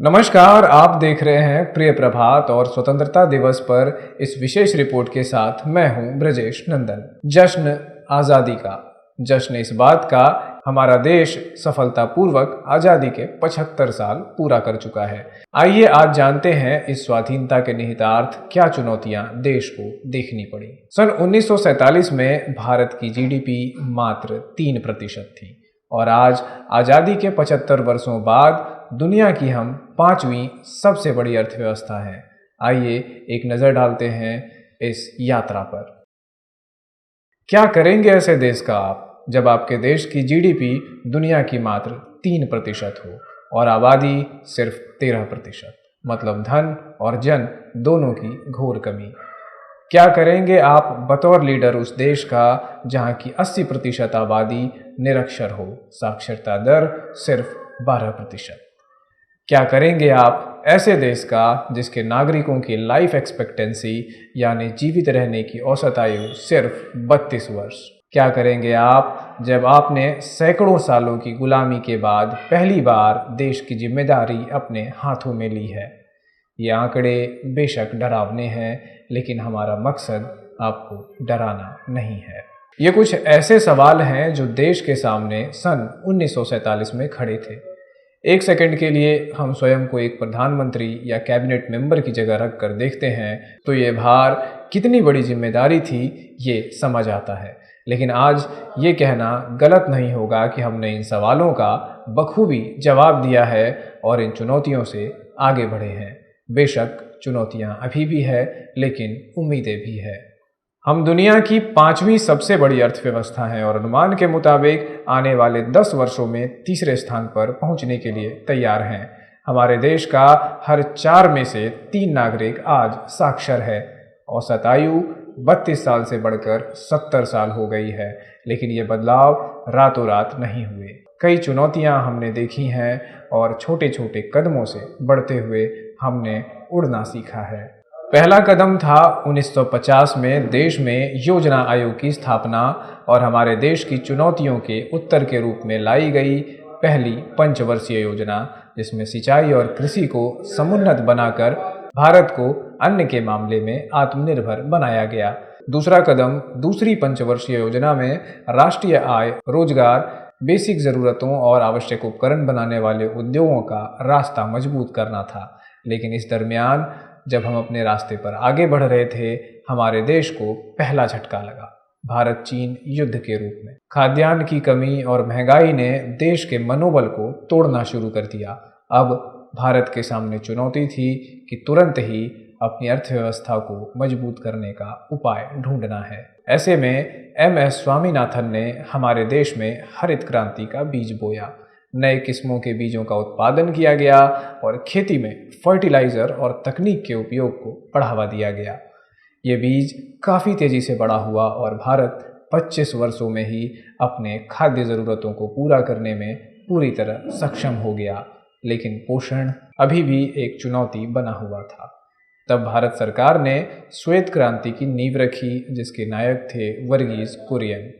नमस्कार, आप देख रहे हैं प्रिय प्रभात और स्वतंत्रता दिवस पर इस विशेष रिपोर्ट के साथ मैं हूं ब्रजेश नंदन। जश्न आज़ादी का, जश्न इस बात का हमारा देश सफलतापूर्वक आज़ादी के 75 साल पूरा कर चुका है। आइए आज जानते हैं इस स्वाधीनता के निहितार्थ क्या चुनौतियां देश को देखनी पड़ी। सन 1947 में भारत की जीडीपी मात्र 3% थी और आज आज़ादी के 75 वर्षों बाद दुनिया की हम 5वीं सबसे बड़ी अर्थव्यवस्था है। आइए एक नज़र डालते हैं इस यात्रा पर। क्या करेंगे ऐसे देश का आप जब आपके देश की जीडीपी दुनिया की मात्र 3% हो और आबादी सिर्फ 13%, मतलब धन और जन दोनों की घोर कमी। क्या करेंगे आप बतौर लीडर उस देश का जहां की 80% आबादी निरक्षर हो, साक्षरता दर सिर्फ 12%। क्या करेंगे आप ऐसे देश का जिसके नागरिकों की लाइफ एक्सपेक्टेंसी यानी जीवित रहने की औसत आयु सिर्फ 32 वर्ष। क्या करेंगे आप जब आपने सैकड़ों सालों की गुलामी के बाद पहली बार देश की जिम्मेदारी अपने हाथों में ली है। ये आंकड़े बेशक डरावने हैं, लेकिन हमारा मकसद आपको डराना नहीं है। ये कुछ ऐसे सवाल हैं जो देश के सामने सन 1947 में खड़े थे। एक सेकंड के लिए हम स्वयं को एक प्रधानमंत्री या कैबिनेट मेंबर की जगह रख कर देखते हैं तो ये भार कितनी बड़ी जिम्मेदारी थी ये समझ आता है। लेकिन आज ये कहना गलत नहीं होगा कि हमने इन सवालों का बखूबी जवाब दिया है और इन चुनौतियों से आगे बढ़े हैं। बेशक चुनौतियां अभी भी है, लेकिन उम्मीदें भी है। हम दुनिया की 5वीं सबसे बड़ी अर्थव्यवस्था हैं और अनुमान के मुताबिक आने वाले 10 वर्षों में तीसरे स्थान पर पहुंचने के लिए तैयार हैं। हमारे देश का हर 4 में से 3 नागरिक आज साक्षर है। औसत आयु 32 साल से बढ़कर 70 साल हो गई है, लेकिन ये बदलाव रातों रात नहीं हुए। कई चुनौतियां हमने देखी हैं और छोटे छोटे कदमों से बढ़ते हुए हमने उड़ना सीखा है। पहला कदम था 1950 में देश में योजना आयोग की स्थापना और हमारे देश की चुनौतियों के उत्तर के रूप में लाई गई पहली पंचवर्षीय योजना, जिसमें सिंचाई और कृषि को समुन्नत बनाकर भारत को अन्न के मामले में आत्मनिर्भर बनाया गया। दूसरा कदम दूसरी पंचवर्षीय योजना में राष्ट्रीय आय, रोजगार, बेसिक ज़रूरतों और आवश्यक उपकरण बनाने वाले उद्योगों का रास्ता मजबूत करना था। लेकिन इस दरमियान जब हम अपने रास्ते पर आगे बढ़ रहे थे, हमारे देश को पहला झटका लगा, भारत चीन युद्ध के रूप में। खाद्यान्न की कमी और महंगाई ने देश के मनोबल को तोड़ना शुरू कर दिया। अब भारत के सामने चुनौती थी कि तुरंत ही अपनी अर्थव्यवस्था को मजबूत करने का उपाय ढूंढना है। ऐसे में MS स्वामीनाथन ने हमारे देश में हरित क्रांति का बीज बोया। नए किस्मों के बीजों का उत्पादन किया गया और खेती में फर्टिलाइज़र और तकनीक के उपयोग को बढ़ावा दिया गया। ये बीज काफ़ी तेज़ी से बड़ा हुआ और भारत 25 वर्षों में ही अपने खाद्य ज़रूरतों को पूरा करने में पूरी तरह सक्षम हो गया। लेकिन पोषण अभी भी एक चुनौती बना हुआ था। तब भारत सरकार ने श्वेत क्रांति की नींव रखी, जिसके नायक थे वर्गीज कुरियन।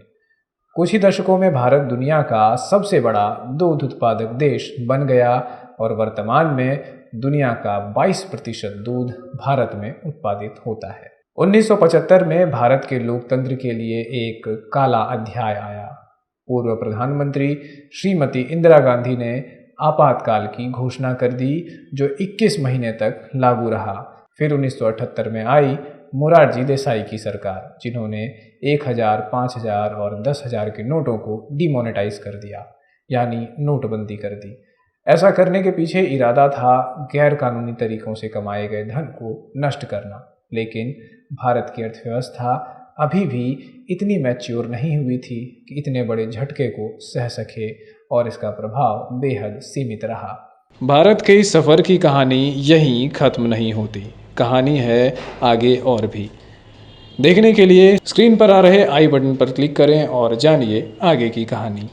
कुछ ही दशकों में भारत दुनिया का सबसे बड़ा दूध उत्पादक देश बन गया और वर्तमान में दुनिया का 22% दूध भारत में उत्पादित होता है। 1975 में भारत के लोकतंत्र के लिए एक काला अध्याय आया। पूर्व प्रधानमंत्री श्रीमती इंदिरा गांधी ने आपातकाल की घोषणा कर दी, जो 21 महीने तक लागू रहा। फिर 1978 में आई मोरारजी देसाई की सरकार, जिन्होंने 1000, 5000 और 10,000 के नोटों को डिमोनेटाइज कर दिया, यानी नोटबंदी कर दी। ऐसा करने के पीछे इरादा था गैर कानूनी तरीकों से कमाए गए धन को नष्ट करना। लेकिन भारत की अर्थव्यवस्था अभी भी इतनी मैच्योर नहीं हुई थी कि इतने बड़े झटके को सह सके और इसका प्रभाव बेहद सीमित रहा। भारत के इस सफ़र की कहानी यहीं ख़त्म नहीं होती। कहानी है आगे और भी। देखने के लिए स्क्रीन पर आ रहे आई बटन पर क्लिक करें और जानिए आगे की कहानी।